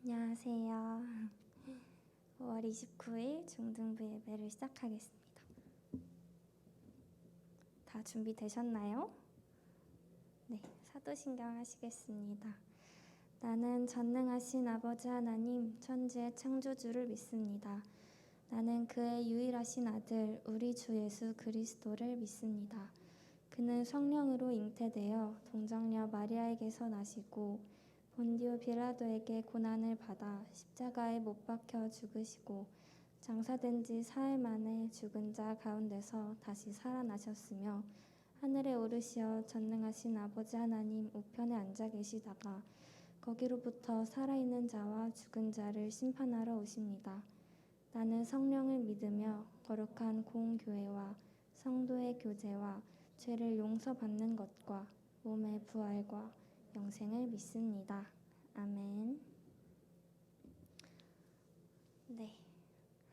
안녕하세요. 5월 29일 중등부 예배를 시작하겠습니다. 다 준비되셨나요? 네, 사도신경 하시겠습니다. 나는 전능하신 아버지 하나님, 천지의 창조주를 믿습니다. 나는 그의 유일하신 아들, 우리 주 예수 그리스도를 믿습니다. 그는 성령으로 잉태되어 동정녀 마리아에게서 나시고 본디오 빌라도에게 고난을 받아 십자가에 못 박혀 죽으시고 장사된 지 사흘 만에 죽은 자 가운데서 다시 살아나셨으며 하늘에 오르시어 전능하신 아버지 하나님 우편에 앉아 계시다가 거기로부터 살아있는 자와 죽은 자를 심판하러 오십니다. 나는 성령을 믿으며 거룩한 공교회와 성도의 교제와 죄를 용서받는 것과 몸의 부활과 영생을 믿습니다. 아멘. 네,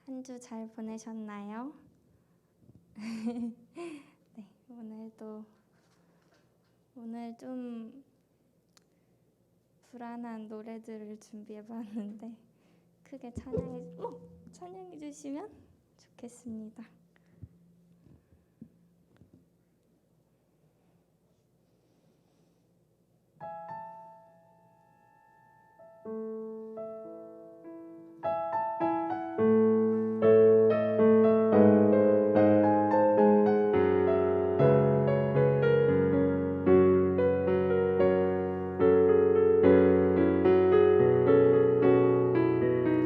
한 주 잘 보내셨나요? 네, 오늘 좀 불안한 노래들을 준비해봤는데 크게 찬양해 주시면 좋겠습니다.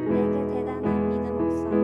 내게 대단한 믿음 없어도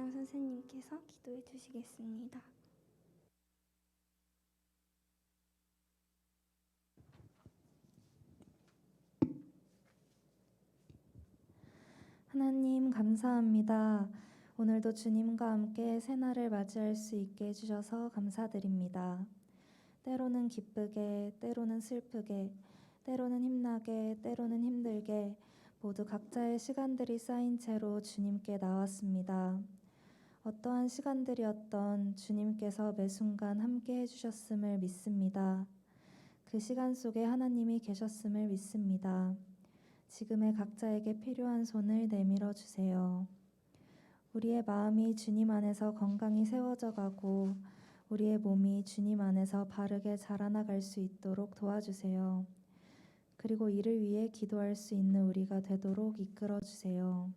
담당 선생님께서 기도해 주시겠습니다. 하나님 감사합니다. 오늘도 주님과 함께 새날을 맞이할 수 있게 해주셔서 감사드립니다. 때로는 기쁘게, 때로는 슬프게, 때로는 힘나게, 때로는 힘들게 모두 각자의 시간들이 쌓인 채로 주님께 나왔습니다. 어떠한 시간들이었던 주님께서 매 순간 함께 해주셨음을 믿습니다. 그 시간 속에 하나님이 계셨음을 믿습니다. 지금의 각자에게 필요한 손을 내밀어 주세요. 우리의 마음이 주님 안에서 건강히 세워져 가고 우리의 몸이 주님 안에서 바르게 자라나갈 수 있도록 도와주세요. 그리고 이를 위해 기도할 수 있는 우리가 되도록 이끌어 주세요.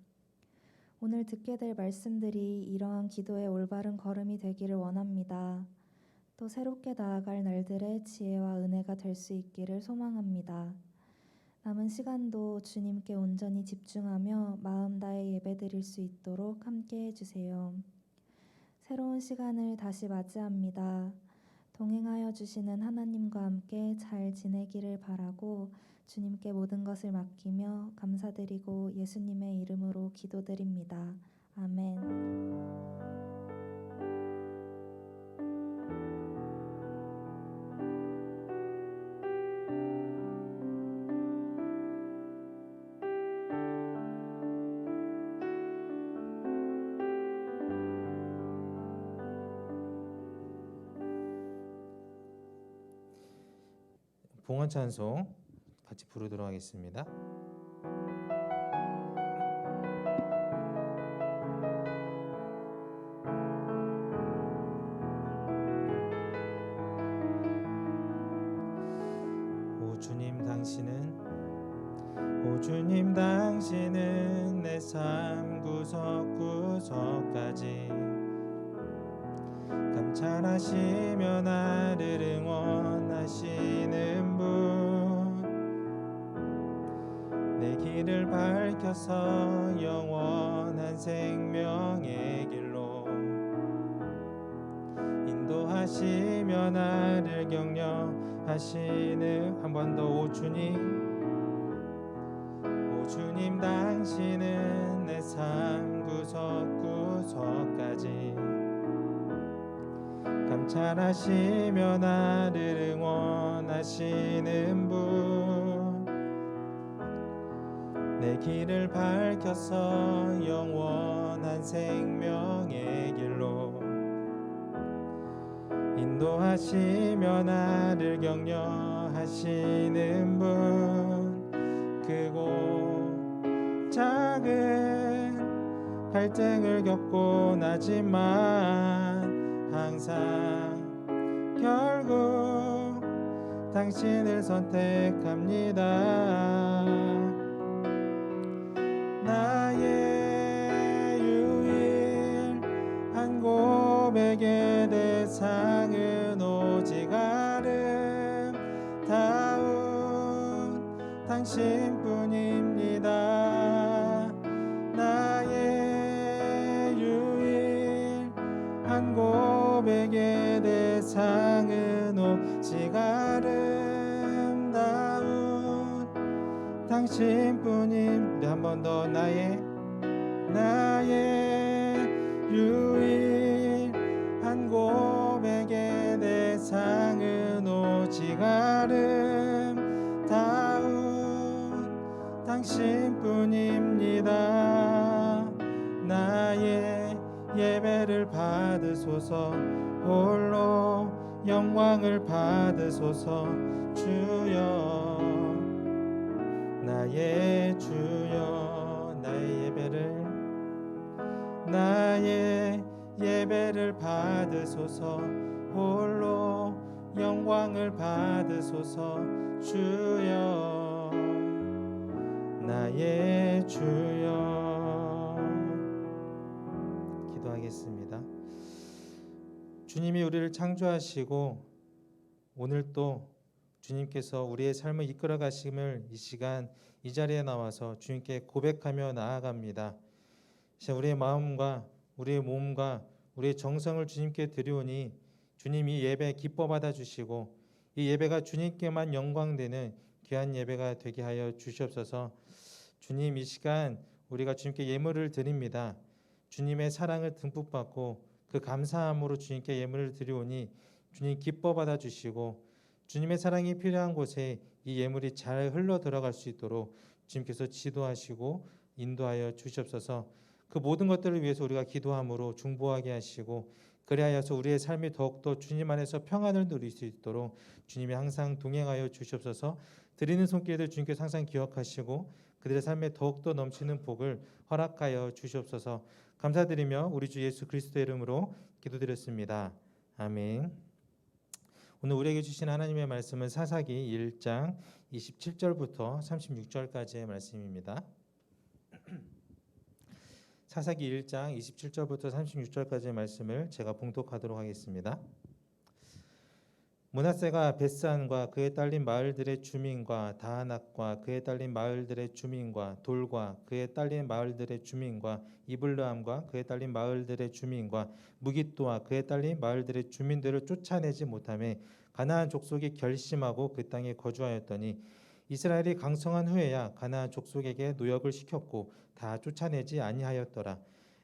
오늘 듣게 될 말씀들이 이러한 기도의 올바른 걸음이 되기를 원합니다. 또 새롭게 나아갈 날들의 지혜와 은혜가 될 수 있기를 소망합니다. 남은 시간도 주님께 온전히 집중하며 마음 다해 예배드릴 수 있도록 함께 해주세요. 새로운 시간을 다시 맞이합니다. 동행하여 주시는 하나님과 함께 잘 지내기를 바라고 주님께 모든 것을 맡기며 감사드리고 예수님의 이름으로 기도드립니다. 아멘. 봉헌 찬송 같이 부르도록 하겠습니다. 오 주님 당신은 내 삶 구석구석까지 감찰하시며 나를 응원하시는 분, 내 길을 밝혀서 영원한 생명의 길로 인도하시며 나를 격려하시는, 한 번 더 오 주님 당신은 내 삶 구석구석까지 감찰하시며 나를 응원하시는 분, 내 길을 밝혀서 영원한 생명의 길로 인도하시며 나를 격려하시는 분, 크고 작은 갈등을 겪고 나지만 항상 결국 당신을 선택합니다. 나의 유일한 고백의 대상은 오직 아름다운 당신뿐입니다. 나의 유일한 고백의 대상은 오직 아름다운 당신뿐입니다. 한 번 더 나의 유일한 고백의 대상은 오직 아름다운 당신뿐입니다. 나의 예배를 받으소서, 홀로 영광을 받으소서. 주여, 나의 주여, 나의 예배를 받으소서, 홀로 영광을 받으소서. 주여, 나의 주여. 기도하겠습니다. 주님이 우리를 창조하시고 오늘 또 주님께서 우리의 삶을 이끌어 가심을 이 시간 이 자리에 나와서 주님께 고백하며 나아갑니다. 우리의 마음과 우리의 몸과 우리의 정성을 주님께 드리오니 주님이 예배 기뻐 받아주시고 이 예배가 주님께만 영광되는 귀한 예배가 되게 하여 주시옵소서. 주님, 이 시간 우리가 주님께 예물을 드립니다. 주님의 사랑을 듬뿍 받고 그 감사함으로 주님께 예물을 드리오니 주님 기뻐 받아주시고 주님의 사랑이 필요한 곳에 이 예물이 잘 흘러 들어갈 수 있도록 주님께서 지도하시고 인도하여 주시옵소서. 그 모든 것들을 위해서 우리가 기도함으로 중보하게 하시고 그리하여서 우리의 삶이 더욱더 주님 안에서 평안을 누릴 수 있도록 주님이 항상 동행하여 주시옵소서. 드리는 손길들 주님께서 항상 기억하시고 그들의 삶에 더욱더 넘치는 복을 허락하여 주시옵소서. 감사드리며 우리 주 예수 그리스도의 이름으로 기도드렸습니다. 아멘. 오늘 우리에게 주신 하나님의 말씀은 사사기 1장 27절부터 36절까지의 말씀입니다. 사사기 1장 27절부터 36절까지의 말씀을 제가 봉독하도록 하겠습니다. 므낫세가 벳산과 그에 딸린 마을들의 주민과 다하낙과 그에 딸린 마을들의 주민과 돌과 그에 딸린 마을들의 주민과 이블르함과 그에 딸린 마을들의 주민과 무깃도와 그에 딸린 마을들의 주민들을 쫓아내지 못하매 가나안 족속이 결심하고 그 땅에 거주하였더니 이스라엘이 강성한 후에야 가나안 족속에게 노역을 시켰고 다 쫓아내지 아니하였더라.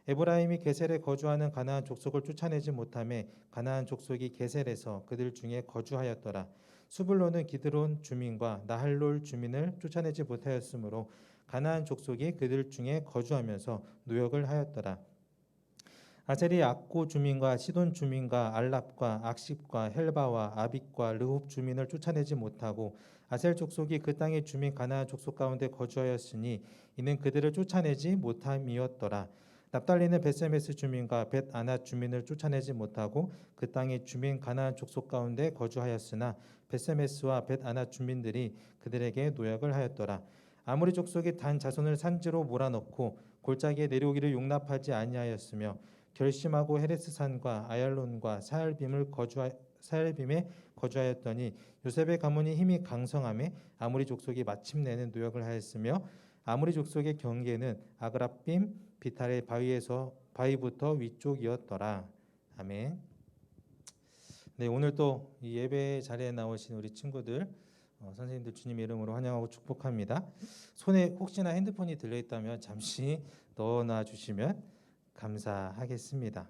에브라임이 게셀에 거주하는 가나안 족속을 쫓아내지 못하매 가나안 족속이 게셀에서 그들 중에 거주하였더라. 수블론은 기드론 주민과 나할롤 주민을 쫓아내지 못하였으므로 가나안 족속이 그들 중에 거주하면서 노역을 하였더라. 아셀이 악고 주민과 시돈 주민과 알랍과 악십과 헬바와 아빅과 르홉 주민을 쫓아내지 못하고 아셀 족속이 그 땅의 주민 가나안 족속 가운데 거주하였으니 이는 그들을 쫓아내지 못함이었더라. 납달리는 벳세메스 주민과 벳아낫 주민을 쫓아내지 못하고 그 땅의 주민 가나안 족속 가운데 거주하였으나 벳세메스와 벳아낫 주민들이 그들에게 노역을 하였더라. 아모리 족속이 단 자손을 산지로 몰아넣고 골짜기에 내려오기를 용납하지 아니하였으며 결심하고 헤레스산과 아얄론과 사알빔에 거주하였더니 요셉의 가문이 힘이 강성함에 아모리 족속이 마침내는 노역을 하였으며 아모리 족속의 경계는 아그랍빔 비탈의 바위부터 위쪽이었더라. 아멘. 네, 오늘 또 이 예배 자리에 나오신 우리 친구들, 선생님들 주님의 이름으로 환영하고 축복합니다. 손에 혹시나 핸드폰이 들려 있다면 잠시 넣어놔 주시면 감사하겠습니다.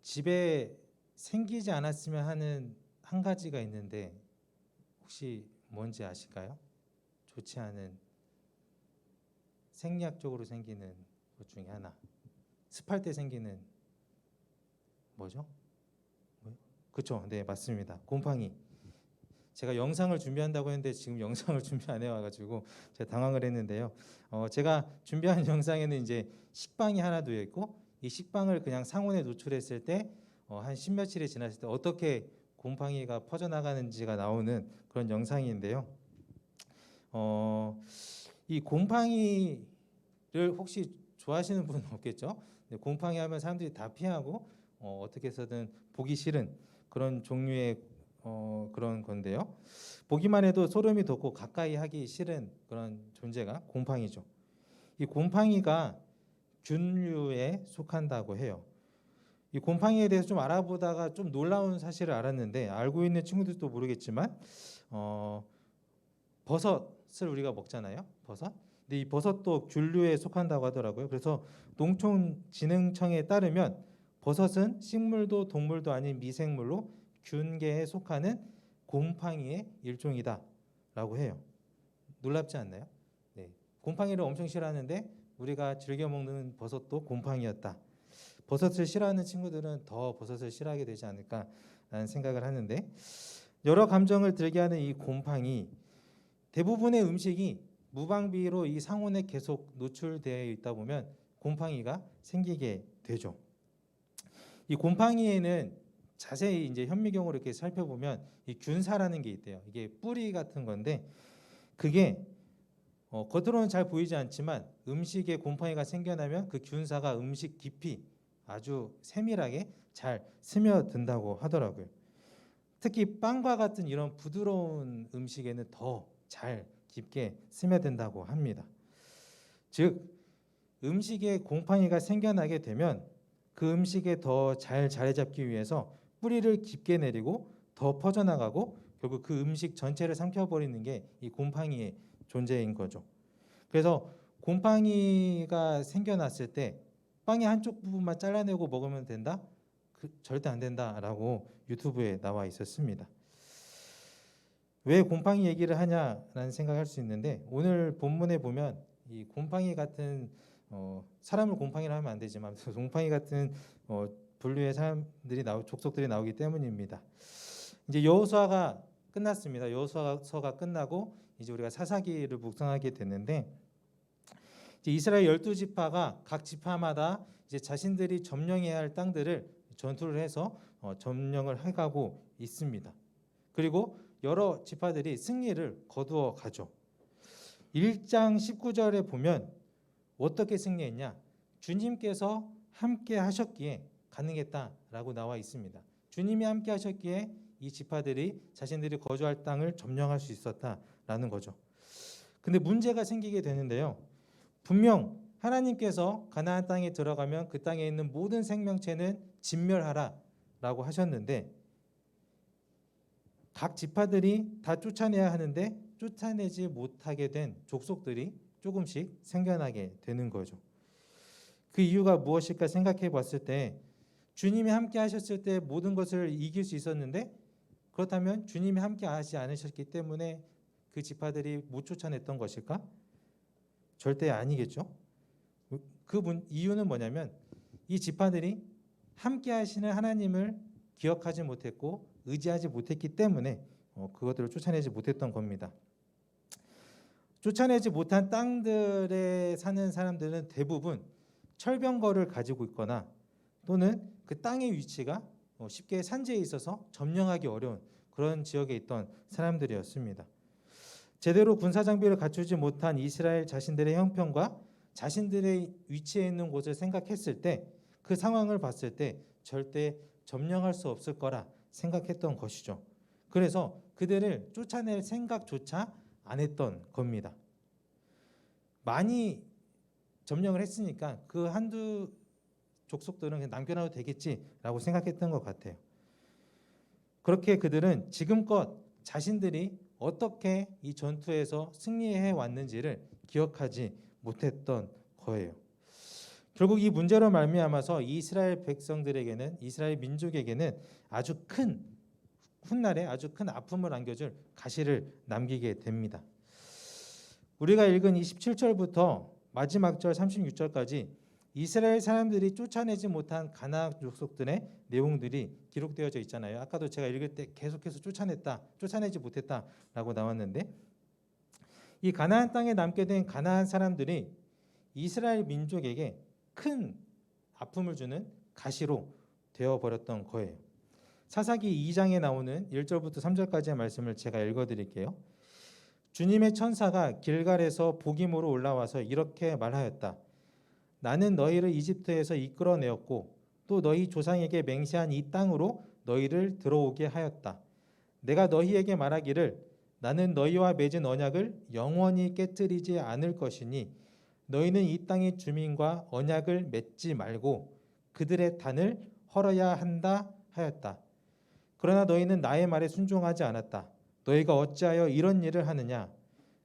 집에 생기지 않았으면 하는 한 가지가 있는데 혹시 뭔지 아실까요? 좋지 않은 생리학적으로 생기는 것 중에 하나. 습할 때 생기는 뭐죠? 그렇죠? 네, 맞습니다. 곰팡이. 제가 영상을 준비한다고 했는데 지금 영상을 준비 안 해와가지고 제가 당황을 했는데요. 제가 준비한 영상에는 이제 식빵이 하나 되어 있고 이 식빵을 그냥 상온에 노출했을 때 한 10며칠이 지났을 때 어떻게 곰팡이가 퍼져나가는지가 나오는 그런 영상인데요. 이 곰팡이를 혹시 좋아하시는 분은 없겠죠? 곰팡이 하면 사람들이 다 피하고 어떻게 해서든 보기 싫은 그런 종류의 그런 건데요. 보기만 해도 소름이 돋고 가까이 하기 싫은 그런 존재가 곰팡이죠. 이 곰팡이가 균류에 속한다고 해요. 이 곰팡이에 대해서 좀 알아보다가 좀 놀라운 사실을 알았는데 알고 있는 친구들도 모르겠지만 버섯을 우리가 먹잖아요. 버섯. 근데 이 버섯도 균류에 속한다고 하더라고요. 그래서 농촌진흥청에 따르면 버섯은 식물도 동물도 아닌 미생물로 균계에 속하는 곰팡이의 일종이다라고 해요. 놀랍지 않나요? 네. 곰팡이를 엄청 싫어하는데 우리가 즐겨 먹는 버섯도 곰팡이였다. 버섯을 싫어하는 친구들은 더 버섯을 싫어하게 되지 않을까라는 생각을 하는데 여러 감정을 들게 하는 이 곰팡이 대부분의 음식이 무방비로 이 상온에 계속 노출되어 있다 보면 곰팡이가 생기게 되죠. 이 곰팡이에는 자세히 이제 현미경으로 이렇게 살펴보면 이 균사라는 게 있대요. 이게 뿌리 같은 건데 그게 겉으로는 잘 보이지 않지만 음식에 곰팡이가 생겨나면 그 균사가 음식 깊이 아주 세밀하게 잘 스며든다고 하더라고요. 특히 빵과 같은 이런 부드러운 음식에는 더 잘 깊게 스며든다고 합니다. 즉 음식에 곰팡이가 생겨나게 되면 그 음식에 더 잘 자리 잡기 위해서 뿌리를 깊게 내리고 더 퍼져나가고 결국 그 음식 전체를 삼켜버리는 게 이 곰팡이의 존재인 거죠. 그래서 곰팡이가 생겨났을 때 빵의 한쪽 부분만 잘라내고 먹으면 된다? 절대 안 된다라고 유튜브에 나와 있었습니다. 왜 곰팡이 얘기를 하냐라는 생각할 수 있는데 오늘 본문에 보면 이 곰팡이 같은 사람을 곰팡이라 하면 안 되지만 곰팡이 같은 분류의 사람들이 족속들이 나오기 때문입니다. 이제 여호수아가 끝났습니다. 여호수아서가 끝나고 이제 우리가 사사기를 묵상하게 됐는데 이제 이스라엘 12지파가 각 지파마다 이제 자신들이 점령해야 할 땅들을 전투를 해서 점령을 해가고 있습니다. 그리고 여러 지파들이 승리를 거두어 가죠. 1장 19절에 보면 어떻게 승리했냐? 주님께서 함께 하셨기에 가능했다라고 나와 있습니다. 주님이 함께 하셨기에 이 지파들이 자신들이 거주할 땅을 점령할 수 있었다라는 거죠. 근데 문제가 생기게 되는데요. 분명 하나님께서 가나안 땅에 들어가면 그 땅에 있는 모든 생명체는 진멸하라라고 하셨는데 각 지파들이 다 쫓아내야 하는데 쫓아내지 못하게 된 족속들이 조금씩 생겨나게 되는 거죠. 그 이유가 무엇일까 생각해 봤을 때 주님이 함께 하셨을 때 모든 것을 이길 수 있었는데 그렇다면 주님이 함께 하지 않으셨기 때문에 그 지파들이 못 쫓아냈던 것일까? 절대 아니겠죠. 이유는 뭐냐면 이 지파들이 함께 하시는 하나님을 기억하지 못했고 의지하지 못했기 때문에 그것들을 쫓아내지 못했던 겁니다. 쫓아내지 못한 땅들에 사는 사람들은 대부분 철병거를 가지고 있거나 또는 그 땅의 위치가 쉽게 산지에 있어서 점령하기 어려운 그런 지역에 있던 사람들이었습니다. 제대로 군사 장비를 갖추지 못한 이스라엘 자신들의 형편과 자신들의 위치에 있는 곳을 생각했을 때 그 상황을 봤을 때 절대 점령할 수 없을 거라 생각했던 것이죠. 그래서 그들을 쫓아낼 생각조차 안 했던 겁니다. 많이 점령을 했으니까 그 한두 족속들은 그냥 남겨놔도 되겠지라고 생각했던 것 같아요. 그렇게 그들은 지금껏 자신들이 어떻게 이 전투에서 승리해 왔는지를 기억하지 못했던 거예요. 결국 이 문제로 말미암아서 이스라엘 백성들에게는 이스라엘 민족에게는 아주 큰 훗날에 아주 큰 아픔을 안겨줄 가시를 남기게 됩니다. 우리가 읽은 27절부터 마지막 절 36절까지 이스라엘 사람들이 쫓아내지 못한 가나안 족속들의 내용들이 기록되어져 있잖아요. 아까도 제가 읽을 때 계속해서 쫓아내지 못했다라고 나왔는데 이 가나안 땅에 남게 된 가나안 사람들이 이스라엘 민족에게 큰 아픔을 주는 가시로 되어버렸던 거예요. 사사기 2장에 나오는 1절부터 3절까지의 말씀을 제가 읽어드릴게요. 주님의 천사가 길갈에서 복임으로 올라와서 이렇게 말하였다. 나는 너희를 이집트에서 이끌어내었고 또 너희 조상에게 맹세한 이 땅으로 너희를 들어오게 하였다. 내가 너희에게 말하기를 나는 너희와 맺은 언약을 영원히 깨뜨리지 않을 것이니 너희는 이 땅의 주민과 언약을 맺지 말고 그들의 단을 헐어야 한다 하였다. 그러나 너희는 나의 말에 순종하지 않았다. 너희가 어찌하여 이런 일을 하느냐?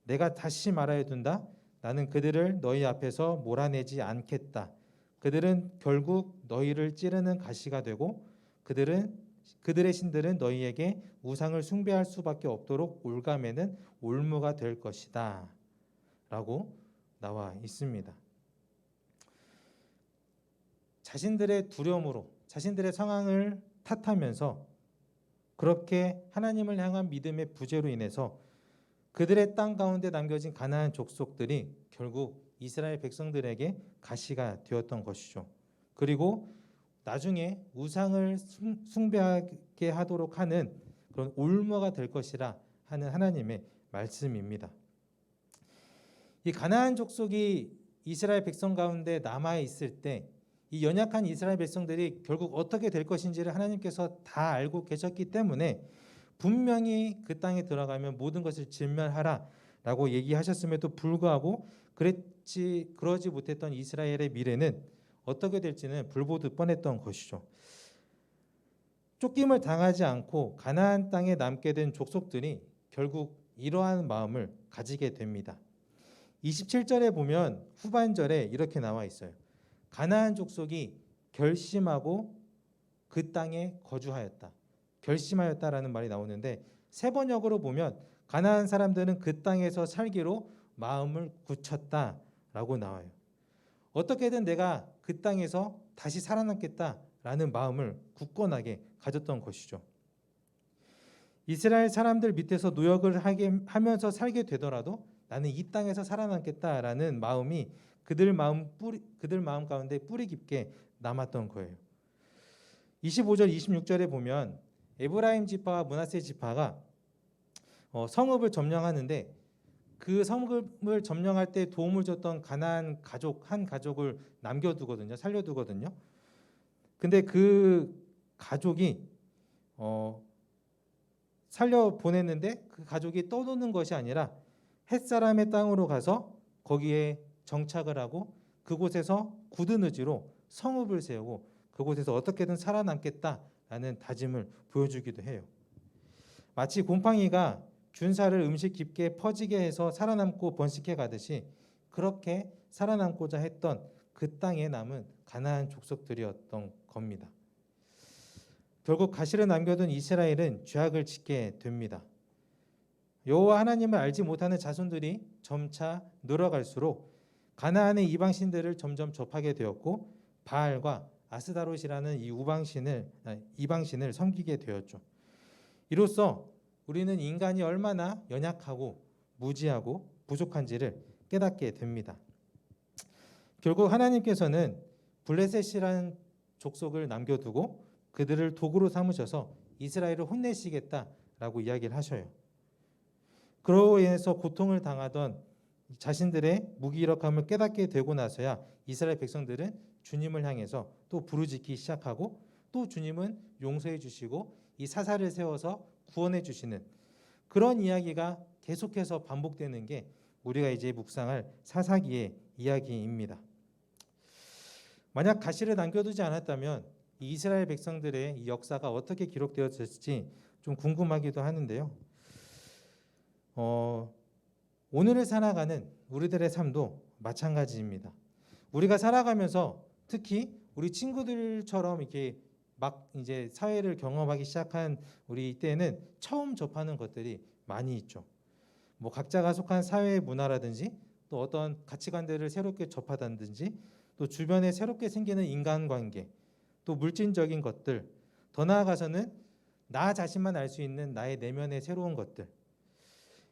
내가 다시 말하여 둔다. 나는 그들을 너희 앞에서 몰아내지 않겠다. 그들은 결국 너희를 찌르는 가시가 되고 그들의 신들은 너희에게 우상을 숭배할 수밖에 없도록 올가매는 올무가 될 것이다. 라고 나와 있습니다. 자신들의 두려움으로 자신들의 상황을 탓하면서 그렇게 하나님을 향한 믿음의 부재로 인해서 그들의 땅 가운데 남겨진 가나안 족속들이 결국 이스라엘 백성들에게 가시가 되었던 것이죠. 그리고 나중에 우상을 숭배하게 하도록 하는 그런 올무가 될 것이라 하는 하나님의 말씀입니다. 이 가나안 족속이 이스라엘 백성 가운데 남아 있을 때 이 연약한 이스라엘 백성들이 결국 어떻게 될 것인지를 하나님께서 다 알고 계셨기 때문에 분명히 그 땅에 들어가면 모든 것을 진멸하라 라고 얘기하셨음에도 불구하고 그러지 못했던 이스라엘의 미래는 어떻게 될지는 불보듯 뻔했던 것이죠. 쫓김을 당하지 않고 가나안 땅에 남게 된 족속들이 결국 이러한 마음을 가지게 됩니다. 27절에 보면 후반절에 이렇게 나와 있어요. 가나안 족속이 결심하고 그 땅에 거주하였다. 결심하였다라는 말이 나오는데 세 번역으로 보면 가나안 사람들은 그 땅에서 살기로 마음을 굳혔다라고 나와요. 어떻게든 내가 그 땅에서 다시 살아남겠다라는 마음을 굳건하게 가졌던 것이죠. 이스라엘 사람들 밑에서 노역을 하면서 살게 되더라도 나는 이 땅에서 살아남겠다라는 마음이 그들 마음 가운데 뿌리 깊게 남았던 거예요. 25절 26절에 보면 에브라임 지파와 므낫세 지파가 성읍을 점령하는데 그 성읍을 점령할 때 도움을 줬던 가나안 한 가족을 남겨두거든요. 살려두거든요. 근데 그 가족이 살려 보냈는데 그 가족이 떠도는 것이 아니라 햇사람의 땅으로 가서 거기에 정착을 하고 그곳에서 굳은 의지로 성읍을 세우고 그곳에서 어떻게든 살아남겠다라는 다짐을 보여주기도 해요. 마치 곰팡이가 균사를 음식 깊게 퍼지게 해서 살아남고 번식해 가듯이 그렇게 살아남고자 했던 그 땅에 남은 가나안 족속들이었던 겁니다. 결국 가시를 남겨둔 이스라엘은 죄악을 짓게 됩니다. 여호와 하나님을 알지 못하는 자손들이 점차 늘어갈수록 가나안의 이방신들을 점점 접하게 되었고 바알과 아스다롯이라는 이 이방신을 섬기게 되었죠. 이로써 우리는 인간이 얼마나 연약하고 무지하고 부족한지를 깨닫게 됩니다. 결국 하나님께서는 블레셋이라는 족속을 남겨두고 그들을 도구로 삼으셔서 이스라엘을 혼내시겠다라고 이야기를 하셔요. 그로 인해서 고통을 당하던 자신들의 무기력함을 깨닫게 되고 나서야 이스라엘 백성들은 주님을 향해서 또 부르짖기 시작하고 또 주님은 용서해 주시고 이 사사를 세워서 구원해 주시는 그런 이야기가 계속해서 반복되는 게 우리가 이제 묵상할 사사기의 이야기입니다. 만약 가시를 남겨두지 않았다면 이 이스라엘 백성들의 이 역사가 어떻게 기록되었을지 좀 궁금하기도 하는데요. 오늘을 살아가는 우리들의 삶도 마찬가지입니다. 우리가 살아가면서 특히 우리 친구들처럼 이렇게 막 이제 사회를 경험하기 시작한 우리 때는 처음 접하는 것들이 많이 있죠. 뭐 각자가 속한 사회의 문화라든지 또 어떤 가치관들을 새롭게 접하다든지 또 주변에 새롭게 생기는 인간관계 또 물질적인 것들 더 나아가서는 나 자신만 알 수 있는 나의 내면의 새로운 것들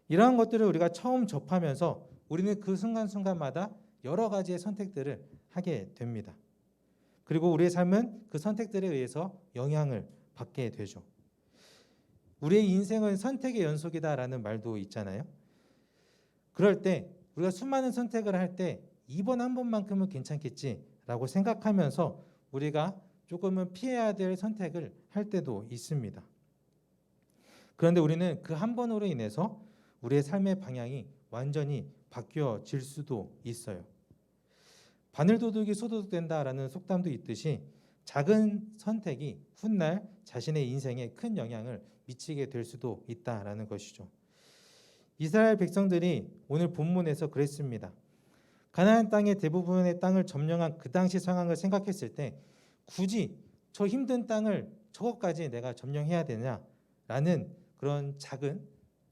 이러한 것들을 우리가 처음 접하면서 우리는 그 순간순간마다 여러 가지의 선택들을 하게 됩니다. 그리고 우리의 삶은 그 선택들에 의해서 영향을 받게 되죠. 우리의 인생은 선택의 연속이다라는 말도 있잖아요. 그럴 때 우리가 수많은 선택을 할 때 이번 한 번만큼은 괜찮겠지라고 생각하면서 우리가 조금은 피해야 될 선택을 할 때도 있습니다. 그런데 우리는 그 한 번으로 인해서 우리의 삶의 방향이 완전히 바뀌어질 수도 있어요. 바늘도둑이 소도둑된다라는 속담도 있듯이 작은 선택이 훗날 자신의 인생에 큰 영향을 미치게 될 수도 있다라는 것이죠. 이스라엘 백성들이 오늘 본문에서 그랬습니다. 가나안 땅의 대부분의 땅을 점령한 그 당시 상황을 생각했을 때 굳이 저 힘든 땅을 저것까지 내가 점령해야 되냐라는 그런 작은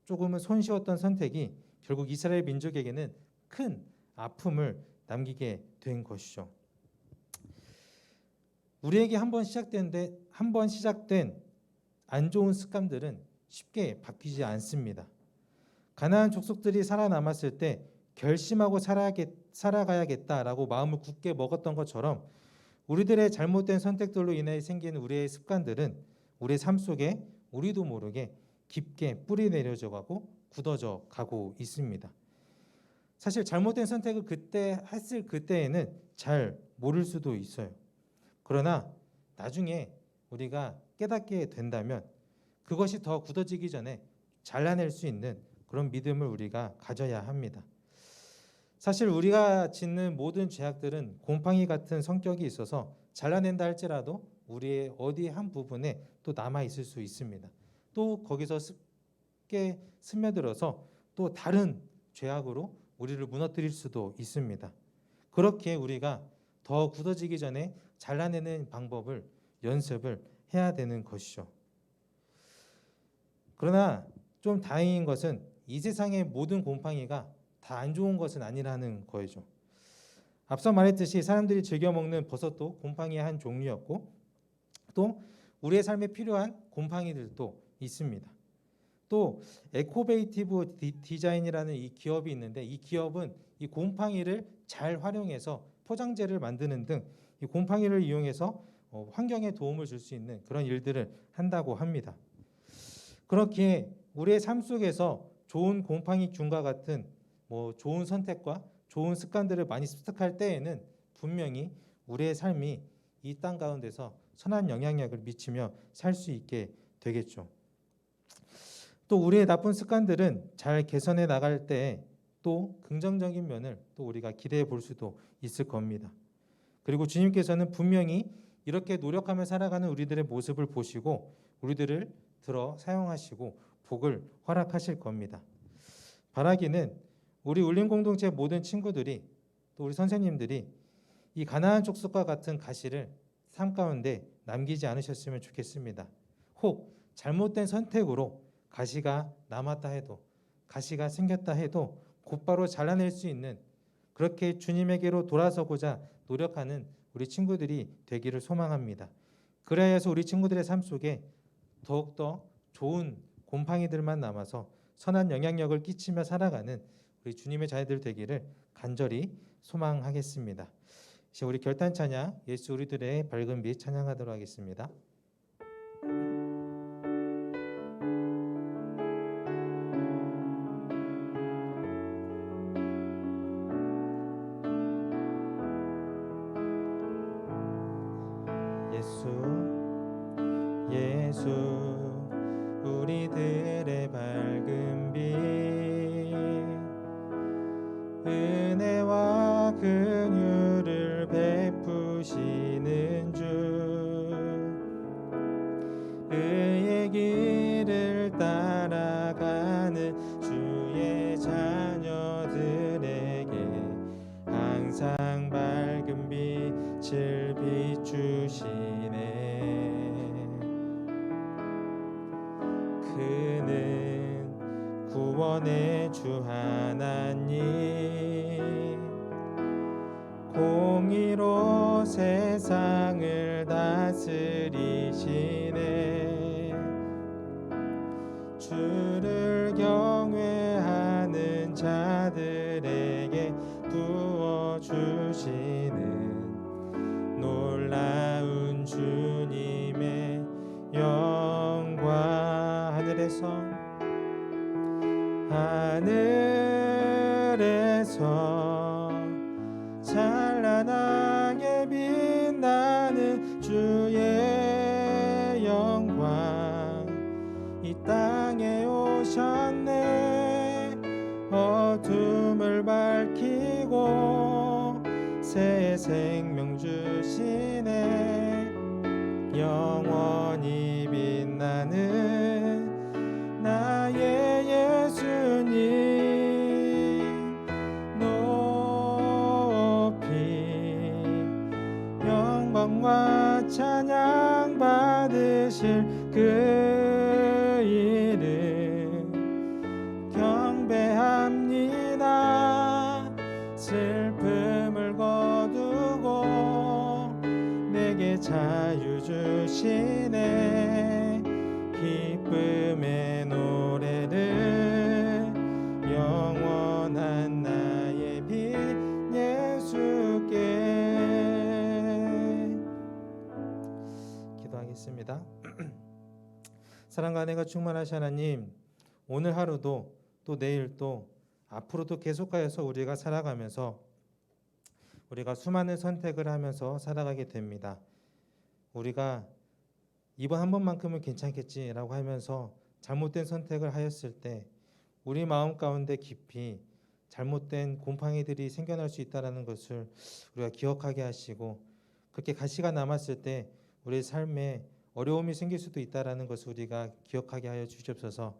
조금은 손쉬웠던 선택이 결국 이스라엘 민족에게는 큰 아픔을 남기게 된 것이죠. 우리에게 한 번 시작된 안 좋은 습관들은 쉽게 바뀌지 않습니다. 가나안 족속들이 살아남았을 때 결심하고 살아가야겠다라고 마음을 굳게 먹었던 것처럼 우리들의 잘못된 선택들로 인해 생긴 우리의 습관들은 우리의 삶 속에 우리도 모르게 깊게 뿌리 내려져 가고 굳어져 가고 있습니다. 사실 잘못된 선택을 그때에는 잘 모를 수도 있어요. 그러나 나중에 우리가 깨닫게 된다면 그것이 더 굳어지기 전에 잘라낼 수 있는 그런 믿음을 우리가 가져야 합니다. 사실 우리가 짓는 모든 죄악들은 곰팡이 같은 성격이 있어서 잘라낸다 할지라도 우리의 어디 한 부분에 또 남아 있을 수 있습니다. 또 거기서 쉽게 스며들어서 또 다른 죄악으로 우리를 무너뜨릴 수도 있습니다. 그렇게 우리가 더 굳어지기 전에 잘라내는 방법을 연습을 해야 되는 것이죠. 그러나 좀 다행인 것은 이 세상의 모든 곰팡이가 다 안 좋은 것은 아니라는 거죠. 앞서 말했듯이 사람들이 즐겨 먹는 버섯도 곰팡이의 한 종류였고, 또 우리의 삶에 필요한 곰팡이들도 있습니다. 또 에코베이티브 디자인이라는 이 기업이 있는데, 이 기업은 이 곰팡이를 잘 활용해서 포장재를 만드는 등 이 곰팡이를 이용해서 환경에 도움을 줄 수 있는 그런 일들을 한다고 합니다. 그렇게 우리의 삶 속에서 좋은 곰팡이균과 같은 좋은 선택과 좋은 습관들을 많이 습득할 때에는 분명히 우리의 삶이 이 땅 가운데서 선한 영향력을 미치며 살 수 있게 되겠죠. 또 우리의 나쁜 습관들은 잘 개선해 나갈 때 또 긍정적인 면을 또 우리가 기대해 볼 수도 있을 겁니다. 그리고 주님께서는 분명히 이렇게 노력하며 살아가는 우리들의 모습을 보시고 우리들을 들어 사용하시고 복을 허락하실 겁니다. 바라기는 우리 울림 공동체 모든 친구들이 또 우리 선생님들이 이 가나안 족속과 같은 가시를 삶 가운데 남기지 않으셨으면 좋겠습니다. 혹 잘못된 선택으로 가시가 남았다 해도, 가시가 생겼다 해도 곧바로 잘라낼 수 있는, 그렇게 주님에게로 돌아서고자 노력하는 우리 친구들이 되기를 소망합니다. 그래야 해서 우리 친구들의 삶 속에 더욱더 좋은 곰팡이들만 남아서 선한 영향력을 끼치며 살아가는 우리 주님의 자녀들 되기를 간절히 소망하겠습니다. 이제 우리 결단 찬양, 예수 우리들의 밝은 빛 찬양하도록 하겠습니다. 예수 우리들의 밝은 빛, 은혜와 긍휼을 베푸시는 주, 의의 길을 따라가는 주의 자녀들에게 항상 밝은 빛을 비추시네. 그는 구원의 주 하나님, 공의로 세상을 다스리시네. 주를 경외하는 자들에게 부어주시는 놀라운 주님의 영광. 하늘에서 찬란하게 빛나는 주의 영광, 이 땅에 오셨네. 어둠을 밝히고 새 생명 주시네. 영원히 빛나는 나의 예수님, 높이 영광과 찬양 받으실 그 이름 경배합니다. 슬픔을 거두고 내게 자유 주시네. 기쁨의 노래를 영원한 나의 빛 예수께. 기도하겠습니다. 사랑과 은혜가 충만하신 하나님, 오늘 하루도 또 내일도 앞으로도 계속하여서 우리가 살아가면서 우리가 수많은 선택을 하면서 살아가게 됩니다. 우리가 이번 한 번만큼은 괜찮겠지라고 하면서 잘못된 선택을 하였을 때 우리 마음 가운데 깊이 잘못된 곰팡이들이 생겨날 수 있다는 것을 우리가 기억하게 하시고, 그렇게 가시가 남았을 때 우리 삶에 어려움이 생길 수도 있다는 것을 우리가 기억하게 하여 주시옵소서.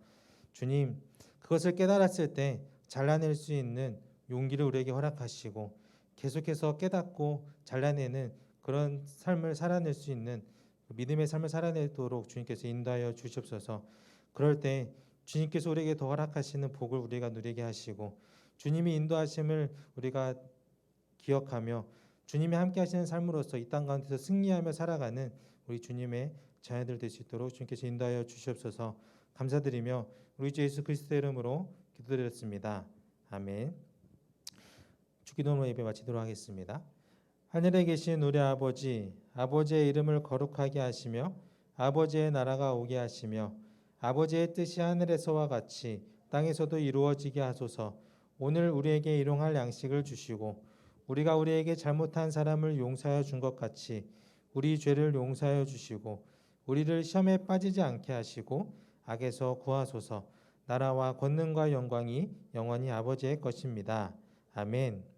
주님, 그것을 깨달았을 때 잘라낼 수 있는 용기를 우리에게 허락하시고, 계속해서 깨닫고 잘라내는 그런 삶을 살아낼 수 있는 믿음의 삶을 살아내도록 주님께서 인도하여 주시옵소서. 그럴 때 주님께서 우리에게 더 허락하시는 복을 우리가 누리게 하시고, 주님이 인도하심을 우리가 기억하며 주님이 함께 하시는 삶으로서 이 땅 가운데서 승리하며 살아가는 우리 주님의 자녀들 될 수 있도록 주님께서 인도하여 주시옵소서. 감사드리며 우리 주 예수 그리스도의 이름으로 기도드렸습니다. 아멘. 주기도문 예배 마치도록 하겠습니다. 하늘에 계신 우리 아버지, 아버지의 이름을 거룩하게 하시며 아버지의 나라가 오게 하시며 아버지의 뜻이 하늘에서와 같이 땅에서도 이루어지게 하소서. 오늘 우리에게 일용할 양식을 주시고 우리가 우리에게 잘못한 사람을 용서하여 준 것 같이 우리 죄를 용서하여 주시고 우리를 시험에 빠지지 않게 하시고 악에서 구하소서. 나라와 권능과 영광이 영원히 아버지의 것입니다. 아멘.